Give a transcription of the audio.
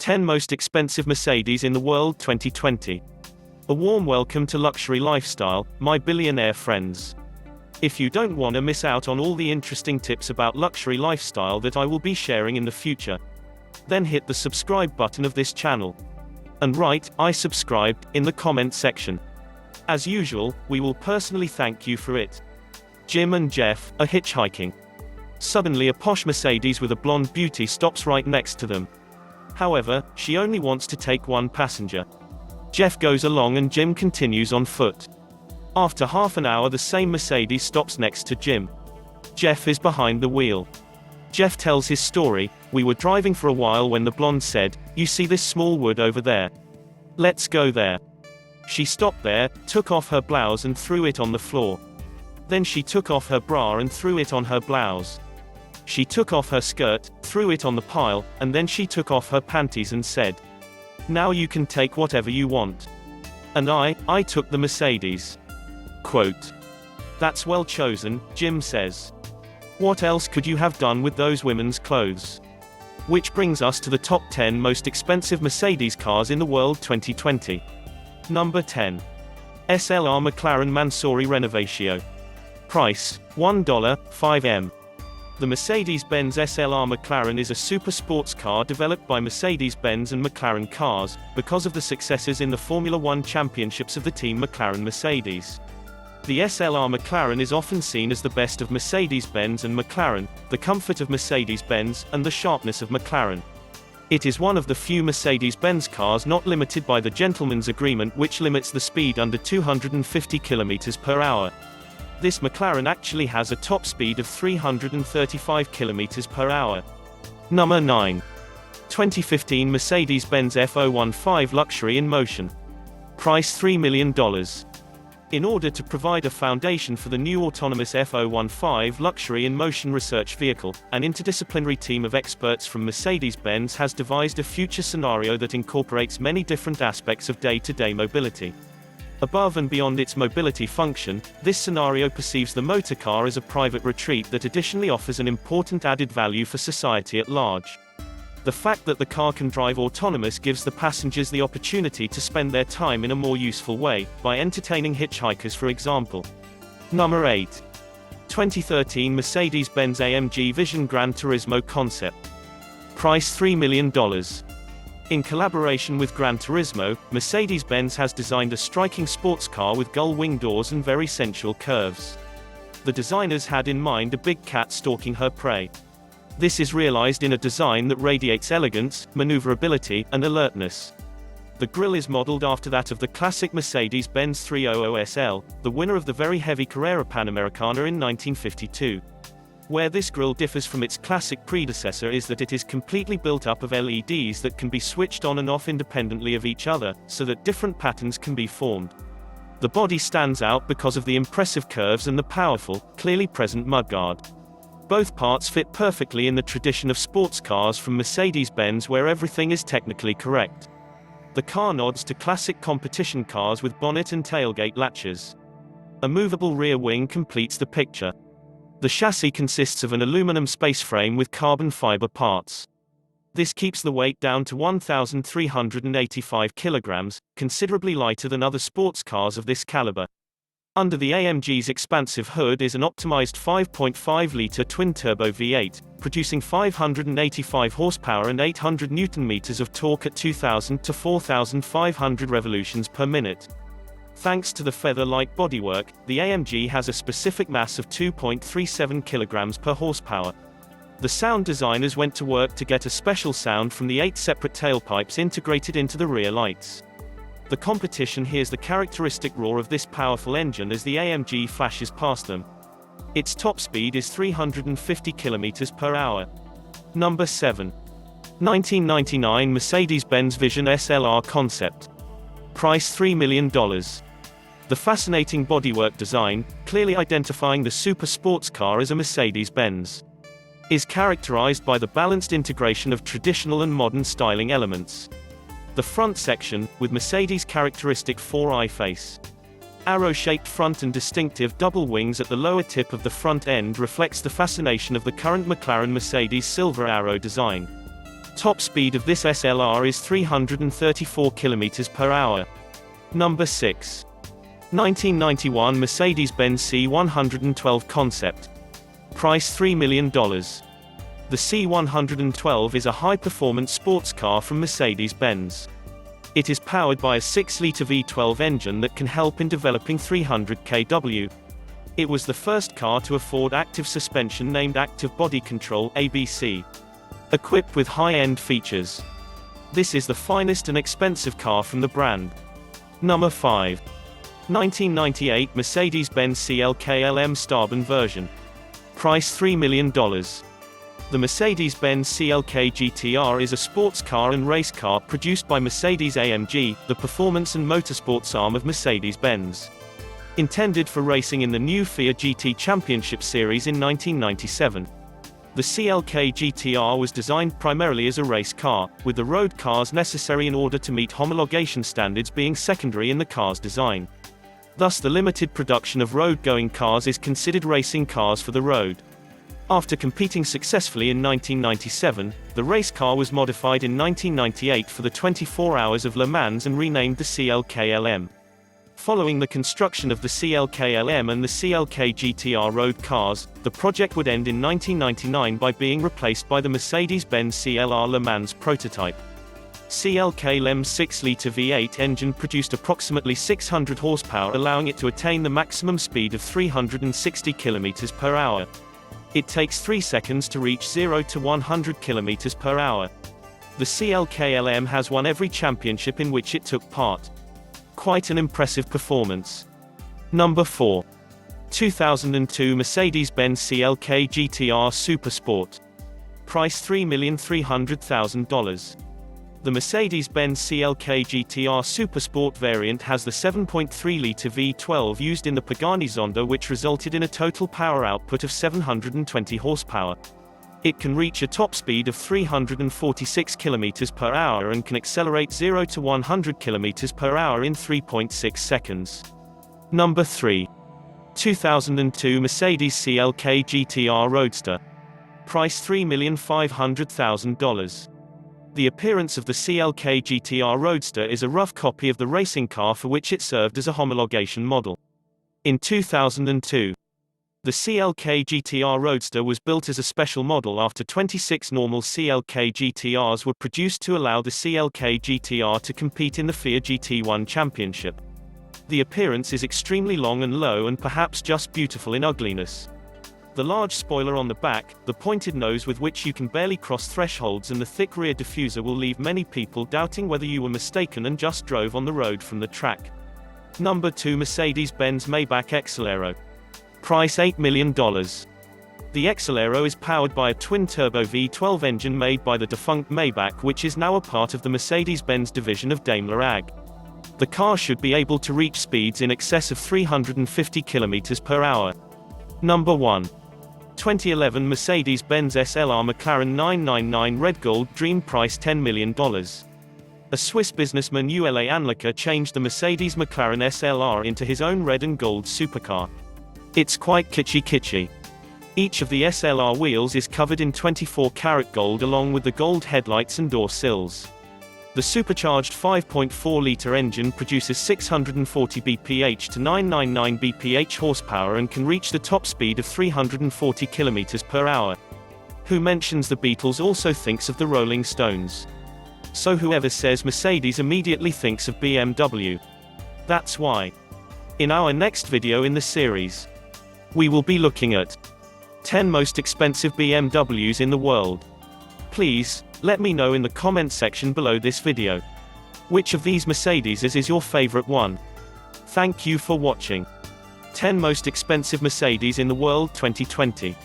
10 Most Expensive Mercedes in the World 2020. A warm welcome to luxury lifestyle, my billionaire friends. If you don't want to miss out on all the interesting tips about luxury lifestyle that I will be sharing in the future, then hit the subscribe button of this channel. And write, "I subscribed," in the comment section. As usual, we will personally thank you for it. Jim and Jeff are hitchhiking. Suddenly a posh Mercedes with a blonde beauty stops right next to them. However, she only wants to take one passenger. Jeff goes along and Jim continues on foot. After half an hour the same Mercedes stops next to Jim. Jeff is behind the wheel. Jeff tells his story. "We were driving for a while when the blonde said, 'You see this small wood over there? Let's go there.' She stopped there, took off her blouse and threw it on the floor. Then she took off her bra and threw it on her blouse. She took off her skirt, threw it on the pile, and then she took off her panties and said, 'Now you can take whatever you want.' And I took the Mercedes." Quote. "That's well chosen," Jim says. "What else could you have done with those women's clothes?" Which brings us to the top 10 most expensive Mercedes cars in the world 2020. Number 10. SLR McLAREN MANSORY RENOVATIO. Price, $1.05 m. The Mercedes-Benz SLR McLAREN is a super sports car developed by Mercedes-Benz and McLAREN Cars, because of the successes in the Formula One championships of the team McLAREN Mercedes. The SLR McLAREN is often seen as the best of Mercedes-Benz and McLAREN, the comfort of Mercedes-Benz, and the sharpness of McLAREN. It is one of the few Mercedes-Benz cars not limited by the gentleman's agreement, which limits the speed under 250 km/h. This McLAREN actually has a top speed of 335 km/h. Number 9. 2015 Mercedes-Benz F015 Luxury in Motion. Price $3 million. In order to provide a foundation for the new autonomous F015 Luxury in Motion research vehicle, an interdisciplinary team of experts from Mercedes-Benz has devised a future scenario that incorporates many different aspects of day-to-day mobility. Above and beyond its mobility function, this scenario perceives the motor car as a private retreat that additionally offers an important added value for society at large. The fact that the car can drive autonomous gives the passengers the opportunity to spend their time in a more useful way, by entertaining hitchhikers for example. Number 8. 2013 Mercedes-Benz AMG Vision Gran Turismo Concept. Price $3 million. In collaboration with Gran Turismo, Mercedes-Benz has designed a striking sports car with gull wing doors and very sensual curves. The designers had in mind a big cat stalking her prey. This is realized in a design that radiates elegance, maneuverability, and alertness. The grille is modeled after that of the classic Mercedes-Benz 300 SL, the winner of the very heavy Carrera Panamericana in 1952. Where this grille differs from its classic predecessor is that it is completely built up of LEDs that can be switched on and off independently of each other, so that different patterns can be formed. The body stands out because of the impressive curves and the powerful, clearly present mudguard. Both parts fit perfectly in the tradition of sports cars from Mercedes-Benz, where everything is technically correct. The car nods to classic competition cars with bonnet and tailgate latches. A movable rear wing completes the picture. The chassis consists of an aluminum space frame with carbon fiber parts. This keeps the weight down to 1,385 kilograms, considerably lighter than other sports cars of this caliber. Under the AMG's expansive hood is an optimized 5.5-liter twin-turbo V8, producing 585 horsepower and 800 Nm of torque at 2,000 to 4,500 revolutions per minute. Thanks to the feather-like bodywork, the AMG has a specific mass of 2.37 kilograms per horsepower. The sound designers went to work to get a special sound from the 8 separate tailpipes integrated into the rear lights. The competition hears the characteristic roar of this powerful engine as the AMG flashes past them. Its top speed is 350 km/h. Number 7. 1999 Mercedes-Benz Vision SLR Concept. Price $3 million. The fascinating bodywork design, clearly identifying the super sports car as a Mercedes-Benz, is characterized by the balanced integration of traditional and modern styling elements. The front section, with Mercedes' characteristic 4-eye face, arrow-shaped front and distinctive double wings at the lower tip of the front end reflects the fascination of the current McLAREN Mercedes silver arrow design. Top speed of this SLR is 334 km per hour. Number 6. 1991 Mercedes-Benz C112 Concept. Price $3 million. The C112 is a high-performance sports car from Mercedes-Benz. It is powered by a 6-liter V12 engine that can help in developing 300 kW. It was the first car to afford active suspension named Active Body Control (ABC). Equipped with high-end features. This is the finest and expensive car from the brand. Number 5. 1998 Mercedes-Benz CLK-LM STARBER version. Price $3 million. The Mercedes-Benz CLK GTR is a sports car and race car produced by Mercedes-AMG, the performance and motorsports arm of Mercedes-Benz. Intended for racing in the new FIA GT Championship Series in 1997. The CLK GTR was designed primarily as a race car, with the road cars necessary in order to meet homologation standards being secondary in the car's design. Thus the limited production of road-going cars is considered racing cars for the road. After competing successfully in 1997, the race car was modified in 1998 for the 24 Hours of Le Mans and renamed the CLK-LM. Following the construction of the CLK-LM and the CLK GTR road cars, the project would end in 1999 by being replaced by the Mercedes-Benz CLR Le Mans prototype. CLK-LM's 6-liter V8 engine produced approximately 600 horsepower, allowing it to attain the maximum speed of 360 km per hour. It takes 3 seconds to reach 0 to 100 km per hour. The CLK-LM has won every championship in which it took part. Quite an impressive performance. Number 4. 2002 Mercedes-Benz CLK GTR Supersport. Price $3,300,000. The Mercedes-Benz CLK GTR Supersport variant has the 7.3-liter V12 used in the Pagani Zonda, which resulted in a total power output of 720 horsepower. It can reach a top speed of 346 km per hour and can accelerate 0 to 100 km per hour in 3.6 seconds. Number 3. 2002 Mercedes CLK GTR Roadster. Price $3,500,000. The appearance of the CLK GTR Roadster is a rough copy of the racing car for which it served as a homologation model. In 2002, the CLK GTR Roadster was built as a special model after 26 normal CLK GTRs were produced to allow the CLK GTR to compete in the FIA GT1 Championship. The appearance is extremely long and low and perhaps just beautiful in ugliness. The large spoiler on the back, the pointed nose with which you can barely cross thresholds, and the thick rear diffuser will leave many people doubting whether you were mistaken and just drove on the road from the track. Number 2 Mercedes-Benz Maybach EXELERO. Price $8 million. The EXELERO is powered by a twin-turbo V12 engine made by the defunct Maybach, which is now a part of the Mercedes-Benz division of Daimler AG. The car should be able to reach speeds in excess of 350 km per hour. Number 1. 2011 Mercedes-Benz SLR McLAREN 999 Red Gold Dream. Price $10 million. A Swiss businessman Uele Anliker changed the Mercedes McLAREN SLR into his own red and gold supercar. It's quite kitschy. Each of the SLR wheels is covered in 24-karat gold along with the gold headlights and door sills. The supercharged 5.4-liter engine produces 640 bph to 999 bph horsepower and can reach the top speed of 340 km per hour. Who mentions the Beatles also thinks of the Rolling Stones. So whoever says Mercedes immediately thinks of BMW. That's why. In our next video in the series, we will be looking at 10 most expensive BMWs in the world. Please, let me know in the comment section below this video. Which of these Mercedeses is your favorite one? Thank you for watching. 10 most expensive Mercedes in the world 2020.